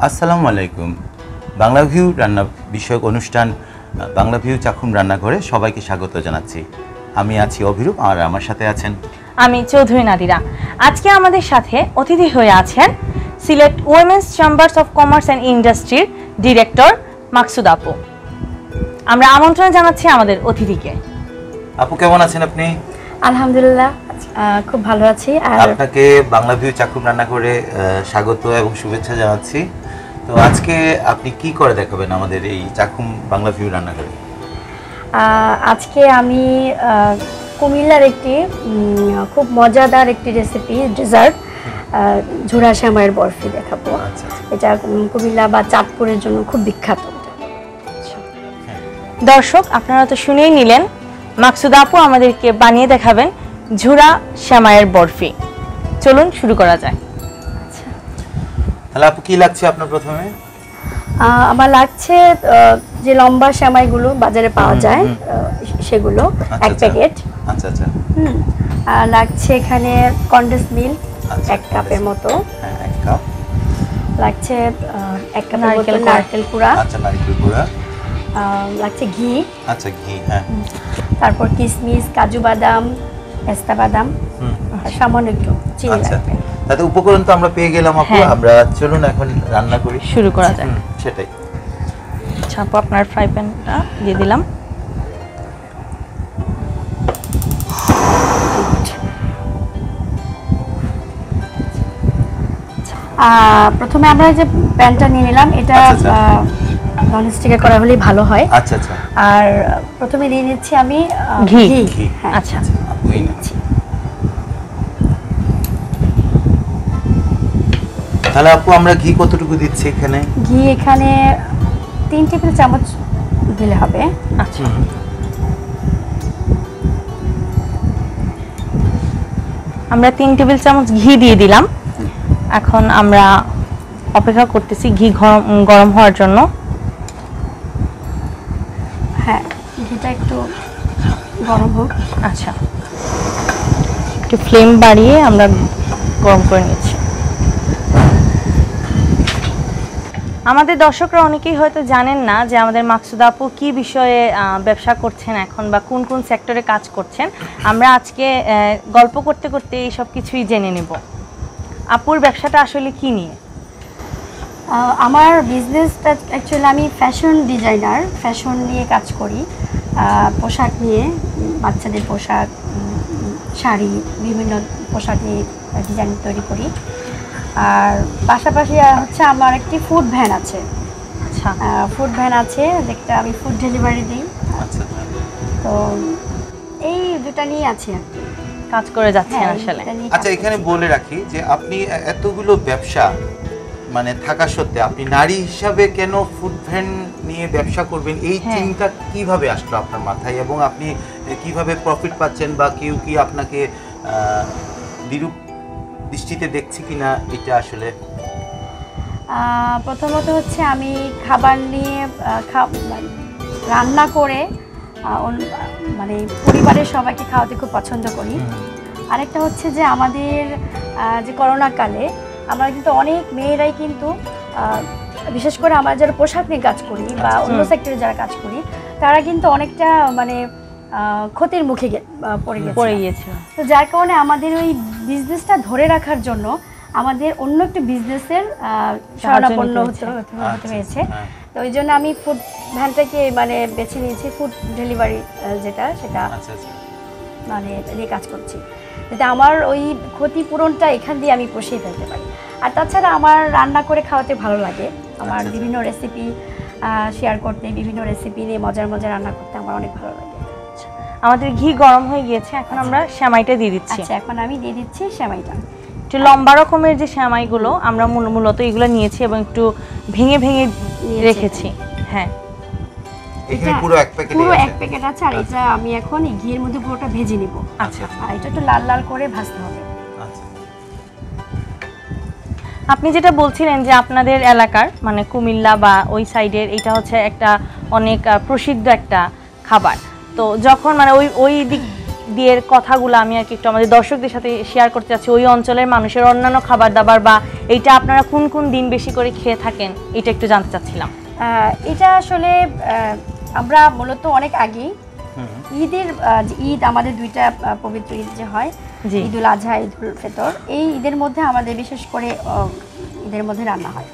আসসালামু আলাইকুম। বাংলা ভিউ রান্না বিষয়ক অনুষ্ঠান বাংলা ভিউ চাখুম রান্নাঘরে সবাইকে স্বাগত জানাচ্ছি। আমি আছি অভিরূপ আর আমার সাথে আছেন আমি চৌধুরী নাদিরা। আজকে আমাদের সাথে অতিথি হয়ে আছেন Sylhet women's chambers of commerce and ইন্ডাস্ট্রির ডিরেক্টর মাকসুদ আপু। আমরা আমন্ত্রণ জানাচ্ছি আমাদের অতিথিকে। আপু কেমন আছেন আপনি? আলহামদুলিল্লাহ খুব ভালো আছি। আর আপনাকে বাংলা ভিউ চাখুম রান্নাঘরে স্বাগত এবং শুভেচ্ছা জানাচ্ছি। তো আজকে আপনি কি করে দেখাবেন আমাদের এই চাখুম বাংলা ভিউ রান্নাঘরে? আজকে আমি কুমিল্লার একটি খুব মজাদার একটি রেসিপি ডেজার্ট ঝুরা সেমাইয়ের বরফি দেখাবো। এটা কুমিল্লা বা চাঁদপুরের জন্য খুব বিখ্যাত। দর্শক আপনারা তো শুনেই নিলেন, মাকসুদ আপু আমাদেরকে বানিয়ে দেখাবেন ঝুরা সেমাইয়ের বরফি। চলুন শুরু করা যায়। তাহলে আপু কি লাগছে আপনার প্রথমে? আমার লাগছে যে লম্বা সেমাইগুলো বাজারে পাওয়া যায় সেগুলো এক প্যাকেট। আচ্ছা আচ্ছা। আর লাগছে এখানে কনডেন্স মিল্ক 1 কাপের মতো। হ্যাঁ 1 কাপ। লাগছে 1 কাপের মতো নারকেল কুড়া। আচ্ছা নারকেল কুড়া। লাগছে ঘি। আচ্ছা ঘি, হ্যাঁ। তারপর কিশমিশ, কাজু বাদাম, পেস্তা বাদাম, সামান্য একটু চিনি লাগবে। তাতে উপকরণ তো আমরা পেয়ে গেলাম আপু। আমরা চলুন এখন রান্না করি, শুরু করা যাক। সেটাই। আচ্ছা আপু আপনার ফ্রাই প্যানটা দিয়ে দিলাম। প্রথমে আমরা যে প্যানটা নিয়ে নিলাম, এটা ননস্টিকে করা হলেই ভালো হয়। আচ্ছা আচ্ছা। আর প্রথমে দিয়ে নিচ্ছি আমি ঘি। আচ্ছা আপু এই নিচ্ছি। তাহলে আপু আমরা ঘি কতটুকু দিচ্ছি এখানে? ঘি এখানে 3 টেবিল চামচ দিলে হবে। আচ্ছা। আমরা 3 টেবিল চামচ ঘি দিয়ে দিলাম। এখন আমরা অপেক্ষা করতেছি ঘি গরম হওয়ার জন্য। হ্যাঁ ঘিটা একটু গরম হোক। আচ্ছা, একটু ফ্লেম বাড়িয়ে আমরা গরম করে নিচ্ছি। আমাদের দর্শকরা অনেকেই হয়তো জানেন না যে আমাদের মাকসুদ আপু কি বিষয়ে ব্যবসা করছেন এখন বা কোন কোন সেক্টরে কাজ করছেন। আমরা আজকে গল্প করতে করতে এই সব কিছুই জেনে নেব। আপুর ব্যবসাটা আসলে কি নিয়ে? আমার বিজনেসটা অ্যাকচুয়ালি আমি ফ্যাশন ডিজাইনার, ফ্যাশন নিয়ে কাজ করি। পোশাক নিয়ে, বাচ্চাদের পোশাক, শাড়ি, বিভিন্ন পোশাক নিয়ে ডিজাইন তৈরি করি। আর পাশাপাশি হচ্ছে আমার একটি ফুড ভ্যান আছে। আচ্ছা, ফুড ভ্যান আছে যেটা আমি ফুড ডেলিভারি দিই। আচ্ছা। তো এই দুটা নিয়ে আছে আর কি কাজ করে যাচ্ছেন আসলে। আচ্ছা এখানে বলে রাখি যে আপনি এতগুলো ব্যবসা মানে থাকা সত্ত্বে আপনি নারী হিসাবে কেন ফুড ভ্যান নিয়ে ব্যবসা করবেন, এই চিন্তা কিভাবে আসলো আপনার মাথায় এবং আপনি কিভাবে প্রফিট পাচ্ছেন বা কেউ কি আপনাকে বিরূপ দৃষ্টিতে দেখছে কিনা, এটা আসলে? প্রথমত হচ্ছে আমি খাবার নিয়ে রান্না করে মানে পরিবারের সবাইকে খাওয়াতে খুব পছন্দ করি। আরেকটা হচ্ছে যে আমাদের যে করোনাকালে আমরা কিন্তু অনেক মেয়েরাই কিন্তু বিশেষ করে আমরা যারা পোশাক নিয়ে কাজ করি বা অন্য সেক্টরে যারা কাজ করি তারা কিন্তু অনেকটা মানে ক্ষতির মুখে পড়ে গিয়েছিল। তো যার কারণে আমাদের ওই বিজনেসটা ধরে রাখার জন্য আমাদের অন্য একটা বিজনেসের শরণাপন্ন হতে হয়েছে। তো ওই জন্য আমি ফুড ভ্যানটাকে মানে বেছে নিয়েছি, ফুড ডেলিভারি যেটা সেটা মানে নিয়ে কাজ করছি, যাতে আমার ওই ক্ষতিপূরণটা এখান দিয়ে আমি পুষিয়ে ফেলতে পারি। আর তাছাড়া আমার রান্না করে খাওয়াতে ভালো লাগে, আমার বিভিন্ন রেসিপি শেয়ার করতে, বিভিন্ন রেসিপি নিয়ে মজার মজার রান্না করতে আমার অনেক ভালো লাগে। আমাদের ঘি গরম হয়ে গিয়েছে, এখন আমরা সেমাইটা দিয়ে দিচ্ছি। আচ্ছা এখন আমি দিয়ে দিচ্ছি সেমাইটা। একটু লম্বা রকমের যে সেমাইগুলো আমরা মূলত এগুলো নিয়েছি এবং একটু ভেঙে ভেঙে রেখেছি। হ্যাঁ এখানে পুরো 1 প্যাকেট আছে। আর এটা আমি এখন এই ঘিয়ের মধ্যে পুরোটা ভেজে নিব। আচ্ছা, আর এটা একটু লাল লাল করে ভাজতে হবে। আচ্ছা। আপনি যেটা বলছিলেন যে আপনাদের এলাকার মানে কুমিল্লা বা ওই সাইডের এটা হচ্ছে একটা অনেক প্রসিদ্ধ একটা খাবার। তো যখন মানে ওই দিয়ে কথাগুলো আমি আর কি একটু আমাদের দর্শকদের সাথে শেয়ার করতে চাচ্ছি। ওই অঞ্চলের মানুষের অন্যান্য খাবার দাবার বা এইটা আপনারা কোন কোন দিন বেশি করে খেয়ে থাকেন এটা একটু জানতে চাচ্ছিলাম। এটা আসলে আমরা মূলত অনেক আগেই ঈদের ঈদ আমাদের দুইটা পবিত্র ঈদ যে হয়, ঈদুল আজহা, ঈদুল ফিতর, এই ঈদের মধ্যে আমাদের বিশেষ করে ঈদের মধ্যে রান্না হয়।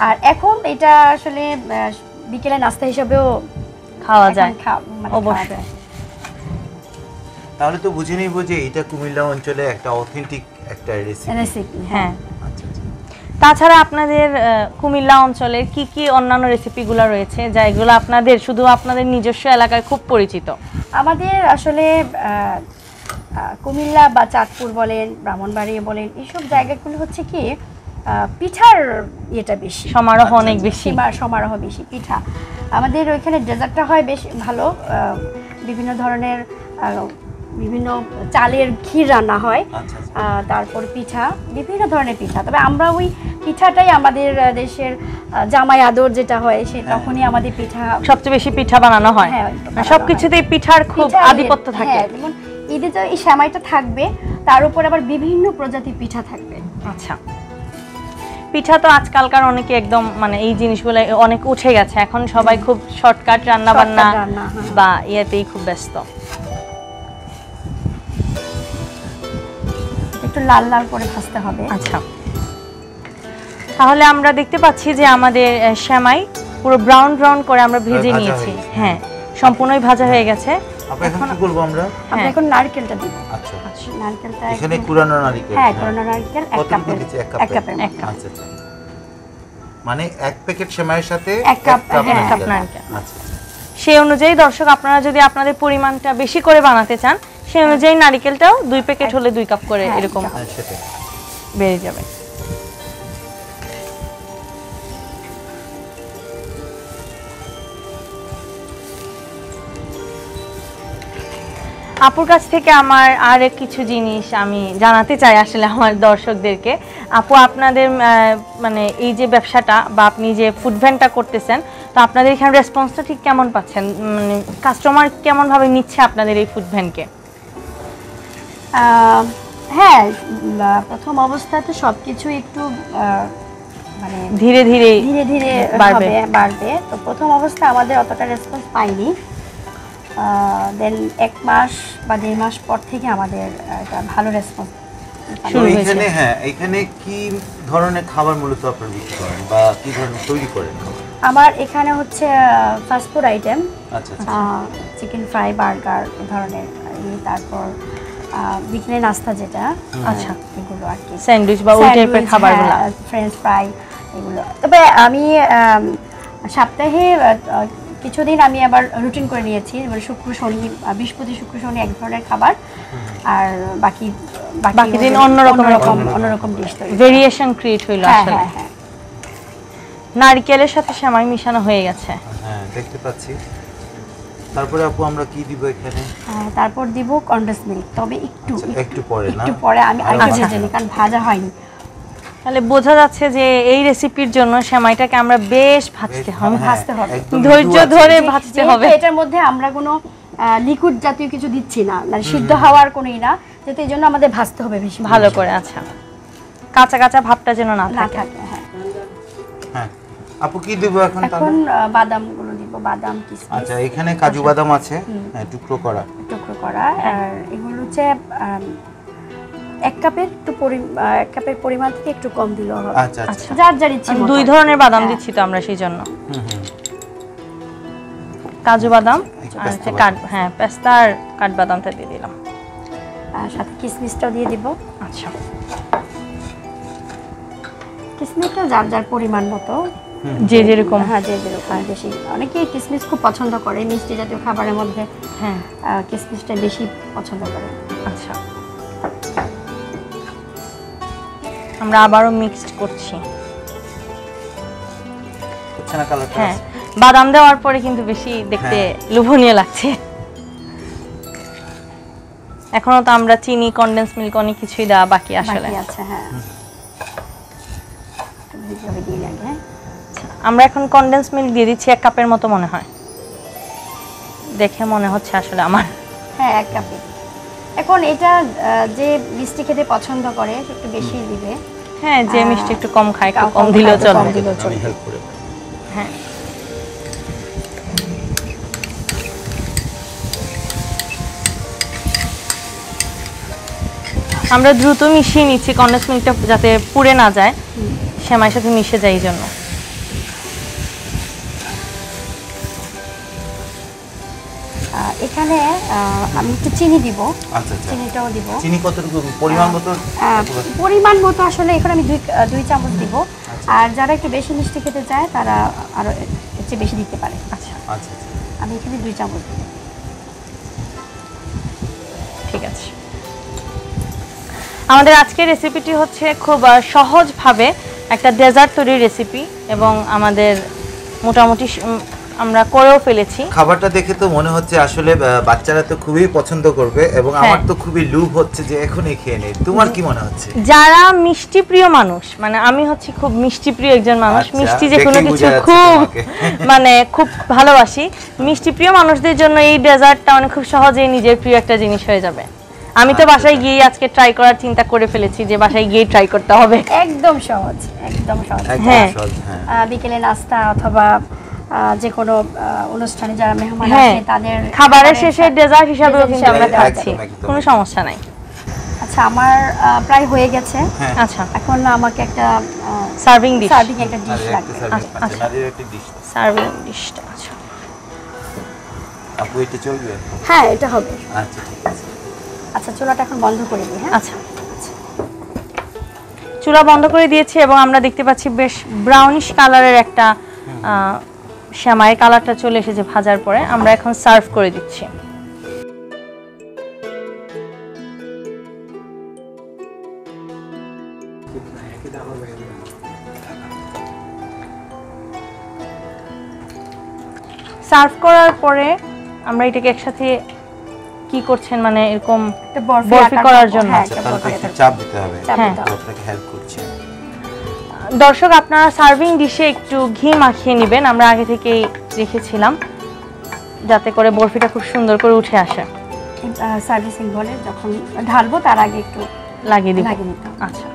আর এখন এটা আসলে বিকেলে নাস্তা হিসেবেও খাওয়া যায় অবশ্যই। তাহলে তো বুঝে নিব যে এটা কুমিল্লা অঞ্চলে একটা অথেন্টিক একটা রেসিপি। হ্যাঁ, তাছাড়া আপনাদের কুমিল্লা অঞ্চলের কি কি অন্যান্য রেসিপিগুলো রয়েছে যা এগুলো আপনাদের শুধু আপনাদের নিজস্ব এলাকায় খুব পরিচিত? আমাদের আসলে কুমিল্লা বা চাঁদপুর বলেন, ব্রাহ্মণবাড়িয়া বলেন, এইসব জায়গাগুলো হচ্ছে কি পিঠার ইয়েটা বেশি, সমারোহ অনেক বেশি, সমারোহ বেশি পিঠা। আমাদের ওইখানে ডেজার্টটা হয় বেশ ভালো, বিভিন্ন ধরনের বিভিন্ন চালের ক্ষীর রান্না হয়, তারপর পিঠা, বিভিন্ন ধরনের পিঠা। তবে আমরা ওই পিঠাটাই আমাদের দেশের জামাই আদর যেটা হয় সে তখনই আমাদের পিঠা সবচেয়ে বেশি পিঠা বানানো হয়। সবকিছুতেই পিঠার খুব আধিপত্য থাকে। যেমন ঈদে তো এই সেমাইটা থাকবে, তার উপর আবার বিভিন্ন প্রজাতির পিঠা থাকবে। আচ্ছা, পিঠা তো আজকালকার অনেকে একদম মানে এই জিনিসগুলো অনেক উঠে গেছে, এখন সবাই খুব শর্টকাট রান্না বান্না বা ইয়েতেই খুব ব্যস্ত। একটু লাল লাল করে ভাজতে হবে। আচ্ছা, তাহলে আমরা দেখতে পাচ্ছি যে আমাদের সেমাই পুরো ব্রাউন ব্রাউন করে আমরা ভেজে নিয়েছি। হ্যাঁ, সম্পূর্ণই ভাজা হয়ে গেছে। এখন কি করব আমরা এখন নারকেলটা দিব। আচ্ছা, নারকেলটা এখানে কুরানো নারকেল। হ্যাঁ, কুরানো নারকেল 1 কাপ। আচ্ছা, মানে 1 প্যাকেট সেমাইয়ের সাথে 1 কাপ নারকেল। আচ্ছা, সেই অনুযায়ী দর্শক আপনারা যদি আপনাদের পরিমাণটা বেশি করে বানাতে চান সেই অনুযায়ী নারকেলটাও 2 প্যাকেট হলে 2 কাপ করে এরকম বেড়ে যাবে। আপুর কাছ থেকে আমার আরেক কিছু জিনিস আমি জানাতে চাই আসলে আমার দর্শকদেরকে। আপু, আপনাদের মানে এই যে ব্যবসাটা বা আপনি যে ফুড ভ্যানটা করতেছেন, তো আপনাদের এখানে রেসপন্সটা ঠিক কেমন পাচ্ছেন? মানে কাস্টমার কেমনভাবে নিচ্ছে আপনাদের এই ফুড ভ্যানকে? হ্যাঁ, প্রথম অবস্থাতে সব কিছু একটু মানে ধীরে ধীরে বাড়বে। তো প্রথম অবস্থায় আমাদের অতটা রেসপন্স পাইনি। দেন 1 মাস বা 1.5 মাস পর থেকে আমাদের একটা ভালো রেসপন্স শুরু হয়েছে। হ্যাঁ, এখানে কি ধরনের খাবার মূলত আপনারা বিক্রি করেন বা কি ধরনের তৈরি করেন? আমার এখানে হচ্ছে ফাস্ট ফুড আইটেম, আচ্ছা, চিকেন ফ্রাই, বার্গার এই ধরনের, তারপর বিকেলে নাস্তা যেটা, আচ্ছা, এগুলো আর কি, স্যান্ডউইচ বা ওই টাইপের খাবারগুলো, ফ্রেঞ্চ ফ্রাই এগুলো। তবে আমি সপ্তাহে কিছুদিন আমি আবার রুটিন করে নিয়েছি, মানে শুক্র শনি, বৃহস্পতি শুক্র শনি এক ধরনের খাবার, আর বাকি দিন অন্যরকম ডিশ তৈরি, ভেরিয়েশন ক্রিয়েট হইলো আসলে। হ্যাঁ, নারকেলের সাথে সেমাই মিশানো হয়ে গেছে। হ্যাঁ, দেখতে পাচ্ছি। তারপরে আপু আমরা কি দিব এখানে? তারপর দিব কনডেন্স মিল্ক, তবে একটু পরে না, একটু পরে আমি আগে ভেজে নিই, কারণ ভাজা হয়নি। তাহলে বোঝা যাচ্ছে যে এই রেসিপির জন্য সেমাইটাকে আমরা বেশ ভাজতে হবে, ধৈর্য ধরে ভাজতে হবে। এটার মধ্যে আমরা কোনো লিকুইড জাতীয় কিছু দিচ্ছি না, মানে সিদ্ধ হওয়ার কোনোই না, যেহেতু এই জন্য আমাদের ভাজতে হবে বেশি ভালো করে। আচ্ছা, কাঁচা কাঁচা ভাবটা যেন না থাকে। হ্যাঁ, আপু কি দিব এখন? এখন বাদামগুলো দিব, বাদাম, কিশমিশ। আচ্ছা, এখানে কাজু বাদাম আছে, হ্যাঁ, টুকরো করা। আর এগুলো হচ্ছে 1 কাপের পরিমাণ থেকে একটু কম দিলেও হবে। আচ্ছা, যার যার ইচ্ছে। 2 ধরনের বাদাম দিচ্ছি তো আমরা, সেই জন্য কাজু বাদাম আর পেস্তা আর কাঠবাদামটা দিয়ে দিলাম, আর সাথে কিশমিশটাও দিয়ে দিব। আচ্ছা, কিশমিশটা যার যার পরিমাণ মতো, যে যেরকম বেশি। অনেকেই কিশমিশ খুব পছন্দ করে মিষ্টি জাতীয় খাবারের মধ্যে। হ্যাঁ, কিশমিশটা বেশি পছন্দ করে। আচ্ছা, আমরা আবারও মিক্সড করছি। হ্যাঁ, বাদাম দেওয়ার পরে কিন্তু বেশি দেখতে লোভনীয় লাগছে। এখনো তো আমরা চিনি, কনডেন্স মিল্ক অনেক কিছুই দেওয়া বাকি আসলে। হ্যাঁ, আমরা এখন কনডেন্স মিল্ক দিয়ে দিচ্ছি 1 কাপের মতো মনে হয়, দেখে মনে হচ্ছে আসলে আমার। হ্যাঁ, 1 কাপে এখন এটা যে মিষ্টি খেতে পছন্দ করে সে একটু বেশি দিবে। হ্যাঁ, যে মিষ্টি একটু কম খায় একটু কম কম দিলেও খায়, চলবে। কম দিলেও আমি হেল্প করে দেব। হ্যাঁ, আমরা দ্রুত মিশিয়ে নিচ্ছি কনডেন্স মিল্কটা যাতে পুড়ে না যায়, সেমাইয়ের সাথে মিশে যায় এই জন্য। এখানে আমি একটু চিনি দিব। আচ্ছা আচ্ছা, চিনিটাও দিব। চিনি কতটুকু পরিমাণ মতো? পরিমাণ মতো আসলে এখানে আমি 2 চামচ দিব। আর যারা একটু বেশি মিষ্টি খেতে চায় তারা আরো এর চেয়ে বেশি দিতে পারে। আচ্ছা আচ্ছা আচ্ছা, আমি এখানে 2 চামচ দিব। ঠিক আছে। আমাদের আজকের রেসিপিটি হচ্ছে খুব সহজভাবে একটা ডেজার্ট তৈরির রেসিপি এবং আমাদের মোটামুটি আমরা করেও ফেলেছি। খাবারটা দেখে তো মনে হচ্ছে আসলে বাচ্চারা তো খুবই পছন্দ করবে এবং আমার তো খুবই লোভ হচ্ছে যে এখনই খেয়ে নেই। তোমার কি মনে হচ্ছে? যারা মিষ্টি প্রিয় মানুষ, মানে আমি হচ্ছে খুব মিষ্টি প্রিয় একজন মানুষ, আচ্ছা, মিষ্টি যে কোনো দেখেই কিছু বোঝা যাচ্ছে খুব তোমাকে। মানে খুব ভালোবাসি। মিষ্টি প্রিয় মানুষদের জন্য এই ডেজার্টটা মানে খুব সহজেই নিজের প্রিয় একটা জিনিস হয়ে যাবে। আমি তো বাসায় গিয়ে আজকে ট্রাই করার চিন্তা করে ফেলেছি যে বাসায় গিয়ে ট্রাই করতে হবে। একদম সহজ, একদম সহজ। একদম হ্যাঁ। সহজ, হ্যাঁ। বিকেলে নাস্তা অথবা যে কোনো অনুষ্ঠানে যারা মেহমান হ্যাঁ, আসে তাদের খাবারের শেষে ডেজার্ট হিসাবেও কিন্তু আমরা একদম, খাচ্ছি, একদম, কোনো একদম। সমস্যা নাই। আচ্ছা, আমার প্রায় হয়ে গেছে। হ্যাঁ। আচ্ছা, এখন আমাকে একটা সার্ভিং ডিশ, সার্ভিং একটা ডিশ আরে লাগবে। একটা সার্ভিস আচ্ছা, পাচ্ছে, নারীর একটা ডিশ। সার্ভিং ডিশটা। আচ্ছা, আপু এটা চলবে? হ্যাঁ, এটা হবে। আচ্ছা ঠিক আছে। আচ্ছা, চুলাটা এখন বন্ধ করে দিই। হ্যাঁ, আচ্ছা, চুলা বন্ধ করে দিয়েছি এবং আমরা দেখতে পাচ্ছি বেশ ব্রাউনিশ কালারের একটা সেমাইয়ের কালারটা চলে এসেছে ভাজার পরে। আমরা এখন সার্ভ করে দিচ্ছি। সার্ভ করার পরে আমরা এটাকে একসাথে কি করছেন, মানে এরকম একটা বরফি আকার করার করবো। জন্য। হ্যাঁ, আচ্ছা, একটা তাহলে তো বরফি একটু আকার। চাপ দিতে হবে। চাপ হ্যাঁ। দিতে হবে। আপনাকে হেল্প করছি। দর্শক, আপনারা সার্ভিং ডিশে একটু ঘি মাখিয়ে নেবেন, আমরা আগে থেকেই রেখেছিলাম যাতে করে বরফিটা খুব সুন্দর করে উঠে আসে। সার্ভিসিং বলে যখন ঢালবো তার আগে একটু লাগিয়ে দিব। লাগিয়ে নিতে হবে। আচ্ছা,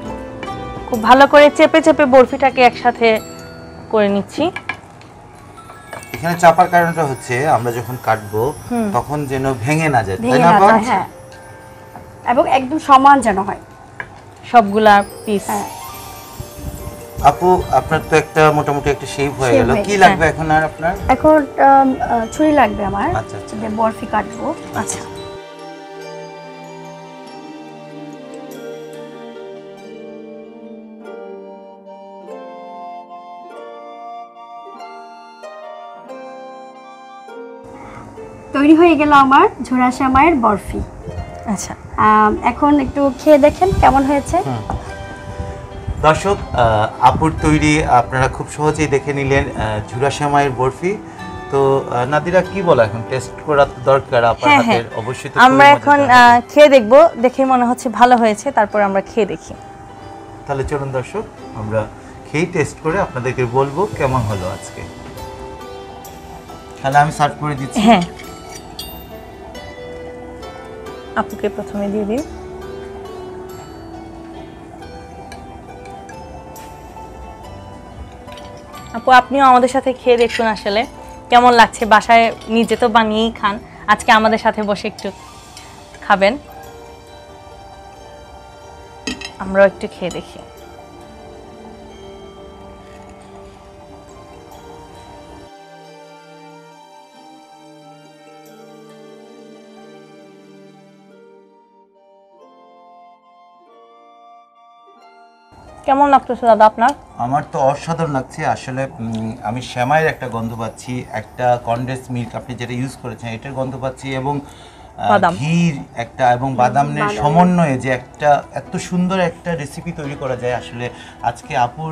খুব ভালো করে চেপে চেপে বরফিটাকে একসাথে করে নিচ্ছি। এখানে চাপার কারণটা হচ্ছে আমরা যখন কাটবো তখন যেন ভেঙে না যায়, তাই ভেঙে না না আপা? যায়, হ্যাঁ, এবং একদম সমান যেন হয়। সবগুলা পিস। হ্যাঁ। আপু আপনার তো একটা মোটামুটি একটা শেপ হয়ে Shape গেল, হয়ে কি গেছে, লাগবে এখন আর আপনার? এখন ছুরি লাগবে আমার। আচ্ছা, আচ্ছা। যে বরফি কাটবো। আচ্ছা, তৈরি হয়ে গেল আমার ঝোড়া সেমাইয়ের বরফি। আচ্ছা, এখন একটু খেয়ে দেখেন কেমন হয়েছে। দর্শক, আপুর তৈরি আপনারা খুব সহজেই দেখে নিলেন ঝুরা সেমাইয়ের বরফি। তো নাদিরা কি বলা, এখন টেস্ট করা তো দরকার আপনার হ্যাঁ হ্যাঁ, হাতের, অবশ্যই তো আমরা খুবই এখন মজাদার হবে। খেয়ে দেখব, দেখে মনে হচ্ছে ভালো হয়েছে, তারপর আমরা খেয়ে দেখি। তাহলে চলুন দর্শক, আমরা খেয়ে টেস্ট করে আপনাদেরকে বলবো কেমন হলো আজকে। তাহলে আমি সার্ভ করে দিচ্ছি। হ্যাঁ, আপুকে প্রথমে দিয়ে দিন। আপু, আপনিও আমাদের সাথে খেয়ে দেখুন আসলে কেমন লাগছে। বাসায় নিজে তো বানিয়েই খান, আজকে আমাদের সাথে বসে একটু খাবেন, আমরাও একটু খেয়ে দেখি। কেমন লাগতেছে দাদা আপনার? আমার তো অসাধারণ লাগছে আসলে। আমি সেমাইয়ের একটা গন্ধ পাচ্ছি, একটা কনডেন্স মিল্ক আপনি যেটা ইউজ করেছেন এটার গন্ধ পাচ্ছি, এবং বাদাম। ঘির একটা এবং বাদামের সমন্বয়ে যে একটা এত সুন্দর একটা রেসিপি তৈরি করা যায়, আসলে আজকে আপুর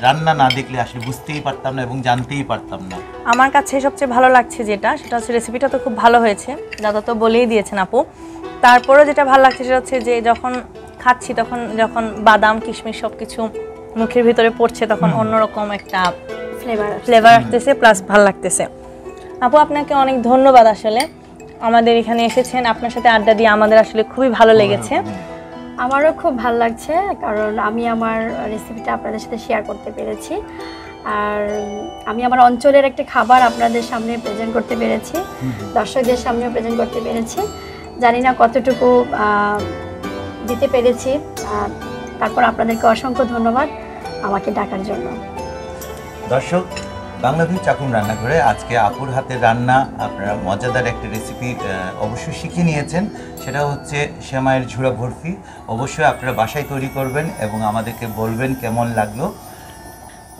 রান্না না দেখলে আসলে বুঝতেই পারতাম না এবং জানতেই পারতাম না। আমার কাছে সবচেয়ে ভালো লাগছে যেটা, সেটা হচ্ছে রেসিপিটা তো খুব ভালো হয়েছে, দাদা তো বলেই দিয়েছেন আপু। তারপরেও যেটা ভালো লাগছে সেটা হচ্ছে যে যখন খাচ্ছি তখন যখন বাদাম কিশমিশ সব কিছু মুখের ভিতরে পড়ছে তখন অন্যরকম একটা ফ্লেভার আসতেছে, প্লাস ভালো লাগতেছে। আপু, আপনাকে অনেক ধন্যবাদ আসলে। আমাদের এখানে এসেছেন, আপনার সাথে আড্ডা দিয়ে আমাদের আসলে খুবই ভালো লেগেছে। আমারও খুব ভালো লাগছে, কারণ আমি আমার রেসিপিটা আপনাদের সাথে শেয়ার করতে পেরেছি, আর আমি আমার অঞ্চলের একটা খাবার আপনাদের সামনে প্রেজেন্ট করতে পেরেছি, দর্শকদের সামনেও প্রেজেন্ট করতে পেরেছি। জানি না কতটুকু দিতে পেরেছি, তারপর আপনাদেরকে অসংখ্য ধন্যবাদ আমাকে ডাকার জন্য। দর্শক, বাংলাভিউ চাকুম রান্নাঘরে আজকে আপুর হাতের রান্না আপনারা মজাদার একটা রেসিপি অবশ্যই শিখে নিয়েছেন, সেটা হচ্ছে সেমাইয়ের ঝুড়া বরফি। অবশ্যই আপনারা বাসায় তৈরি করবেন এবং আমাদেরকে বলবেন কেমন লাগলো।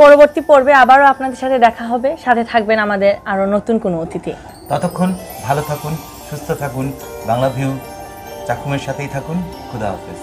পরবর্তী পর্বে আবারও আপনাদের সাথে দেখা হবে, সাথে থাকবেন আমাদের আরও নতুন কোনো অতিথি। ততক্ষণ ভালো থাকুন, সুস্থ থাকুন, বাংলাভিউ চাকুমের সাথেই থাকুন। খুদা হাফেজ।